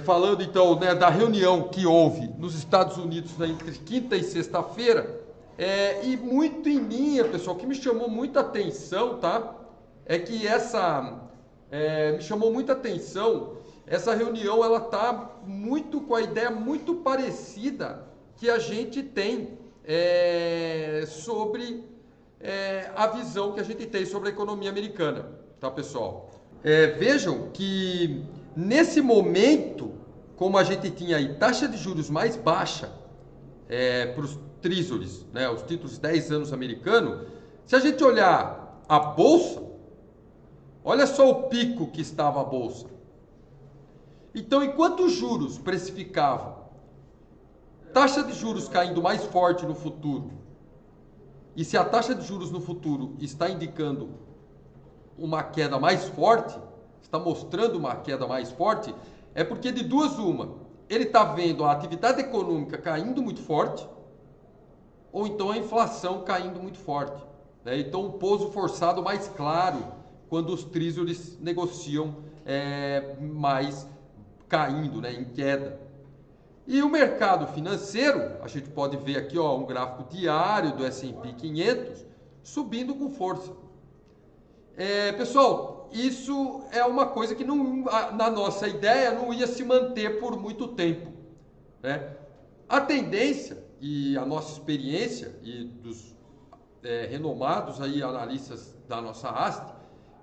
falando então, né, da reunião que houve nos Estados Unidos, né, entre quinta e sexta-feira, e muito em linha, pessoal, o que me chamou muita atenção, tá? É que me chamou muita atenção, essa reunião, ela tá muito com a ideia muito parecida que a gente tem sobre a visão que a gente tem sobre a economia americana, tá, pessoal? Vejam que nesse momento, como a gente tinha aí taxa de juros mais baixa para os treasuries, né, os títulos 10 anos americanos, se a gente olhar a bolsa, olha só o pico que estava a bolsa. Então, enquanto os juros precificavam taxa de juros caindo mais forte no futuro, e se a taxa de juros no futuro está indicando uma queda mais forte, está mostrando uma queda mais forte, é porque de duas uma, ele está vendo a atividade econômica caindo muito forte, ou então a inflação caindo muito forte, né? Então um pouso forçado mais claro quando os treasuries negociam mais caindo, né, em queda. E o mercado financeiro, a gente pode ver aqui, ó, um gráfico diário do S&P 500 subindo com força. Pessoal, isso é uma coisa que não, na nossa ideia não ia se manter por muito tempo, né? A tendência e a nossa experiência e dos renomados aí analistas da nossa haste,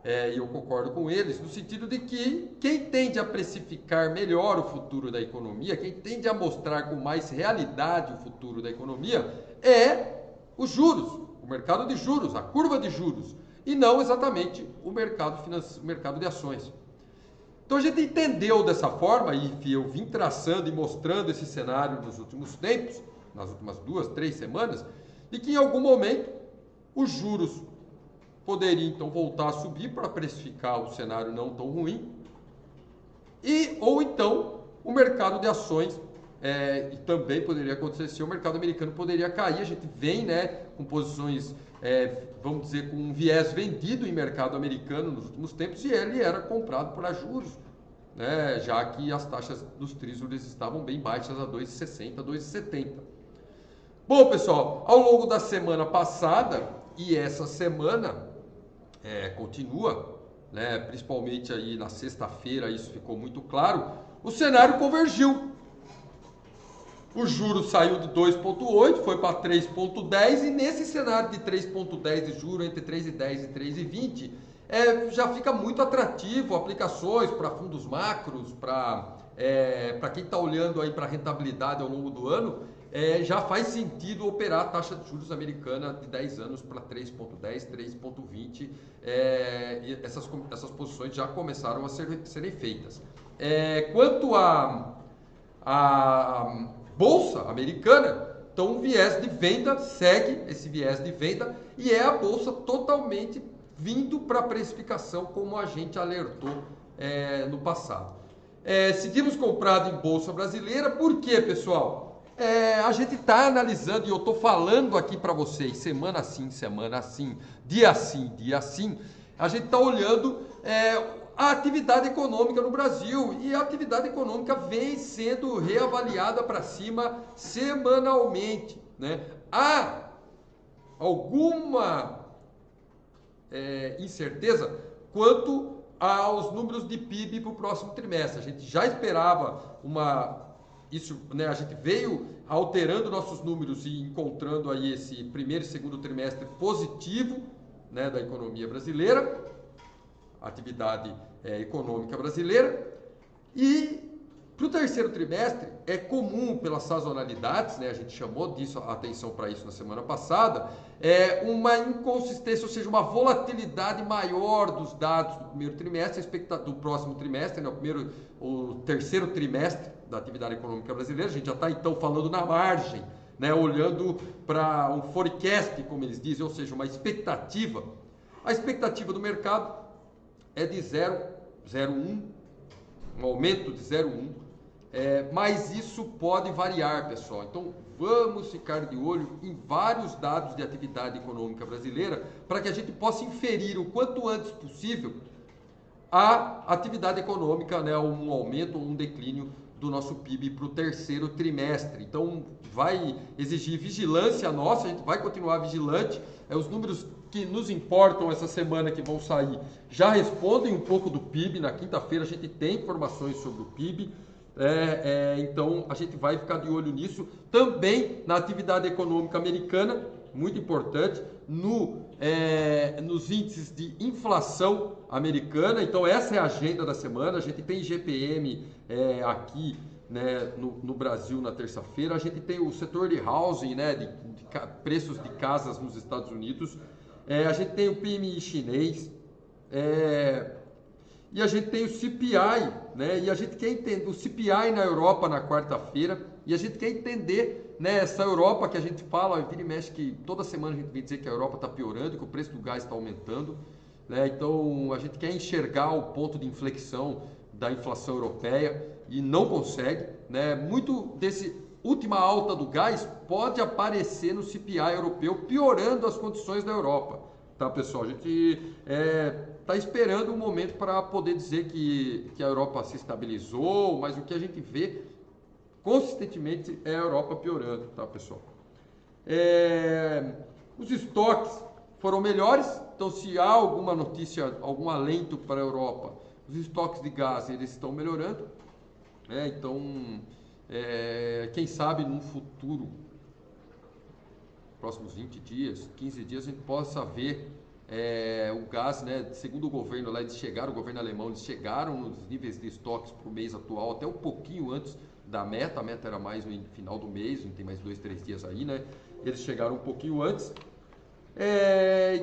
e eu concordo com eles, no sentido de que quem tende a precificar melhor o futuro da economia, quem tende a mostrar com mais realidade o futuro da economia, é os juros, o mercado de juros, a curva de juros, e não exatamente o mercado financeiro, o mercado de ações. Então a gente entendeu dessa forma, e eu vim traçando e mostrando esse cenário nos últimos tempos, nas últimas 2, 3 semanas, de que em algum momento os juros poderiam então voltar a subir para precificar o cenário não tão ruim, ou então o mercado de ações, e também poderia acontecer se o mercado americano poderia cair. A gente vem, né, com posições, vamos dizer, com um viés vendido em mercado americano nos últimos tempos, e ele era comprado para juros, né, já que as taxas dos treasuries estavam bem baixas a 2,60, 2,70. Bom, pessoal, ao longo da semana passada e essa semana continua, né, principalmente aí na sexta-feira, isso ficou muito claro, o cenário convergiu. O juro saiu de 2,8, foi para 3,10, e nesse cenário de 3,10 de juro, entre 3,10 e 3,20, já fica muito atrativo aplicações para fundos macros, para quem está olhando aí para a rentabilidade ao longo do ano, já faz sentido operar a taxa de juros americana de 10 anos para 3,10, 3,20, e essas posições já começaram a serem feitas. Quanto à Bolsa Americana, então o viés de venda segue esse viés de venda, e é a Bolsa totalmente vindo para a precificação, como a gente alertou no passado. Seguimos comprado em Bolsa Brasileira, por quê, pessoal? A gente está analisando, e eu estou falando aqui para vocês, semana assim, dia assim, a gente está olhando a atividade econômica no Brasil, e a atividade econômica vem sendo reavaliada para cima semanalmente, né? Há alguma incerteza quanto aos números de PIB para o próximo trimestre. A gente já esperava isso, né, a gente veio alterando nossos números e encontrando aí esse primeiro e segundo trimestre positivo, né, da economia brasileira, atividade econômica brasileira. E para o terceiro trimestre é comum, pelas sazonalidades, né, a gente chamou disso a atenção para isso na semana passada, uma inconsistência, ou seja, uma volatilidade maior dos dados do primeiro trimestre, do próximo trimestre, né, o terceiro trimestre da atividade econômica brasileira. A gente já está então falando na margem, né, olhando para um forecast, como eles dizem, ou seja, uma expectativa. A expectativa do mercado é de 0,01, um aumento de 0,1, mas isso pode variar, pessoal. Então vamos ficar de olho em vários dados de atividade econômica brasileira para que a gente possa inferir o quanto antes possível a atividade econômica, né, um aumento ou um declínio do nosso PIB para o terceiro trimestre. Então, vai exigir vigilância nossa, a gente vai continuar vigilante. Os números que nos importam essa semana que vão sair já respondem um pouco do PIB. Na quinta-feira a gente tem informações sobre o PIB. Então, a gente vai ficar de olho nisso. Também na atividade econômica americana, muito importante, nos índices de inflação americana. Então, essa é a agenda da semana. A gente tem GPM aqui, né, no Brasil na terça-feira. A gente tem o setor de housing, né, de preços de casas nos Estados Unidos. A gente tem o PMI chinês. E a gente tem o CPI, né? E a gente quer entender o CPI na Europa na quarta-feira. E a gente quer entender, né, essa Europa que a gente fala, vira e mexe, que toda semana a gente vem dizer que a Europa está piorando, que o preço do gás está aumentando, né? Então a gente quer enxergar o ponto de inflexão da inflação europeia e não consegue, né? Muito desse última alta do gás pode aparecer no CPI europeu, piorando as condições da Europa, tá, pessoal? A gente está esperando um momento para poder dizer que a Europa se estabilizou, mas o que a gente vê consistentemente é a Europa piorando, tá, pessoal? Os estoques foram melhores, então se há alguma notícia, algum alento para a Europa, os estoques de gás eles estão melhorando, né? Então, quem sabe num futuro, próximos 20 dias, 15 dias, a gente possa ver o gás, né? Segundo o governo lá, o governo alemão, eles chegaram nos níveis de estoques para o mês atual, até um pouquinho antes da meta. A meta era mais no final do mês, não tem mais 2, 3 dias aí, né? Eles chegaram um pouquinho antes.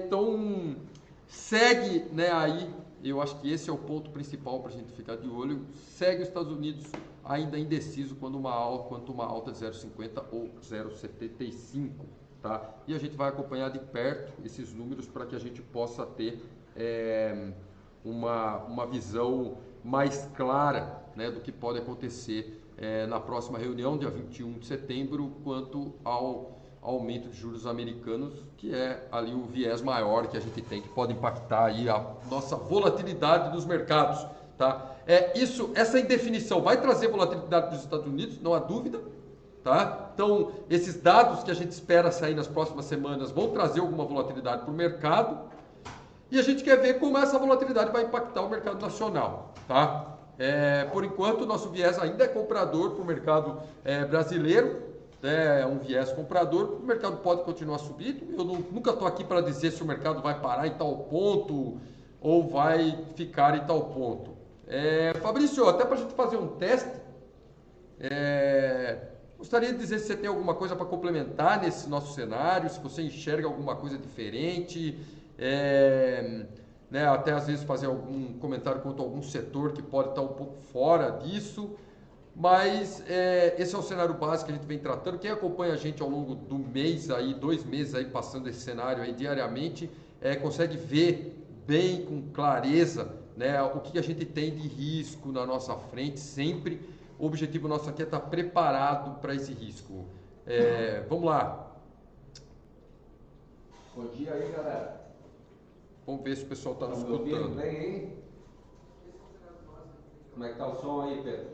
Então, segue, né, aí, eu acho que esse é o ponto principal para a gente ficar de olho. Segue os Estados Unidos ainda indeciso quanto uma alta de 0,50 ou 0,75. Tá? E a gente vai acompanhar de perto esses números para que a gente possa ter uma visão mais clara, né, do que pode acontecer na próxima reunião, dia 21 de setembro, quanto ao aumento de juros americanos, que é ali o viés maior que a gente tem, que pode impactar aí a nossa volatilidade dos mercados. Tá? Essa indefinição vai trazer volatilidade dos Estados Unidos, não há dúvida. Tá? Então, esses dados que a gente espera sair nas próximas semanas vão trazer alguma volatilidade para o mercado e a gente quer ver como essa volatilidade vai impactar o mercado nacional. Tá? Por enquanto, o nosso viés ainda é comprador para o mercado brasileiro, é um viés comprador. O mercado pode continuar subindo. Eu nunca estou aqui para dizer se o mercado vai parar em tal ponto ou vai ficar em tal ponto. Fabrício, até para a gente fazer um teste, gostaria de dizer se você tem alguma coisa para complementar nesse nosso cenário, se você enxerga alguma coisa diferente, né, até às vezes fazer algum comentário quanto a algum setor que pode estar um pouco fora disso, mas esse é o cenário básico que a gente vem tratando. Quem acompanha a gente ao longo do mês, aí, 2 meses aí, passando esse cenário aí diariamente, consegue ver bem, com clareza, né, o que a gente tem de risco na nossa frente sempre. O objetivo nosso aqui é estar preparado para esse risco. Vamos lá. Bom dia aí, galera. Vamos ver se o pessoal está nos me ouvindo escutando. bem aí? Como é que tá o som aí, Pedro?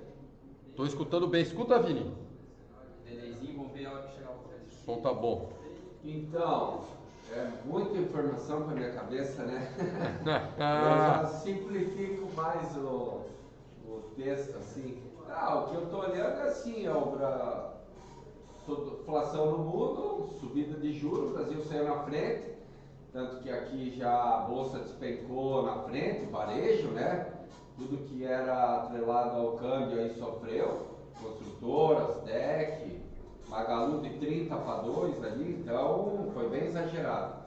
Estou escutando bem. Escuta, Vini. Delayzinho, vamos ver a hora que chegar o O som tá bom. Então, muita informação para minha cabeça, né? Eu já simplifico mais o texto, assim. O que eu estou olhando é assim, inflação no mundo, subida de juros, o Brasil saiu na frente, tanto que aqui já a bolsa despencou na frente, varejo, né? Tudo que era atrelado ao câmbio aí sofreu, construtoras, DEC, Magalu de 30 para 2 ali, então foi bem exagerado.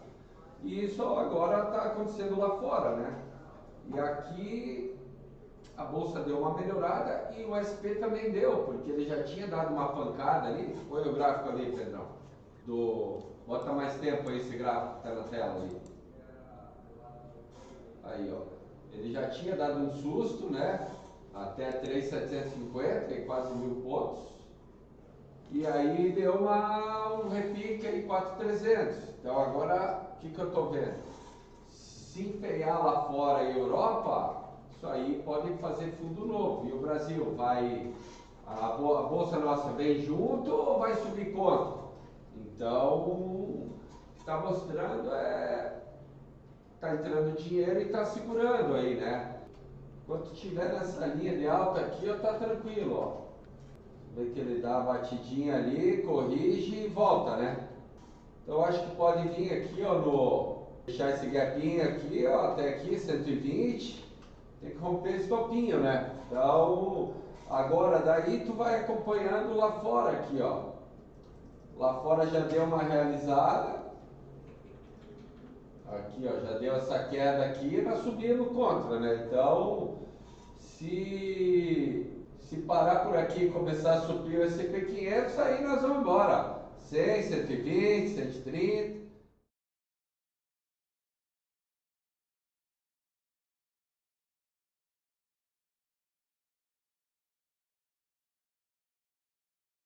E isso agora está acontecendo lá fora, né? E aqui a bolsa deu uma melhorada e o SP também deu, porque ele já tinha dado uma pancada ali. Põe o gráfico ali, Pedrão. Bota mais tempo aí esse gráfico que está na tela ali. Aí, ó. Ele já tinha dado um susto, né? Até 3.750 e quase 1.000 pontos. E aí deu um repique aí 4.300. Então agora, o que eu estou vendo? Se enfeiar lá fora em Europa, isso aí pode fazer fundo novo. E o Brasil vai A bolsa nossa vem junto ou vai subir contra? Então, o que está mostrando está entrando dinheiro e está segurando aí, né? Quando estiver nessa linha de alta aqui, ó, tá tranquilo, ó. Vê que ele dá a batidinha ali, corrige e volta, né? Então eu acho que pode vir aqui, ó, deixar esse gapinho aqui, ó, até aqui, 120. Tem que romper esse topinho, né? Então, agora daí tu vai acompanhando lá fora aqui, ó. Lá fora já deu uma realizada. Aqui, ó, já deu essa queda aqui, vai subindo contra, né? Então, se parar por aqui e começar a subir o S&P 500, aí nós vamos embora. 100, 120, 130.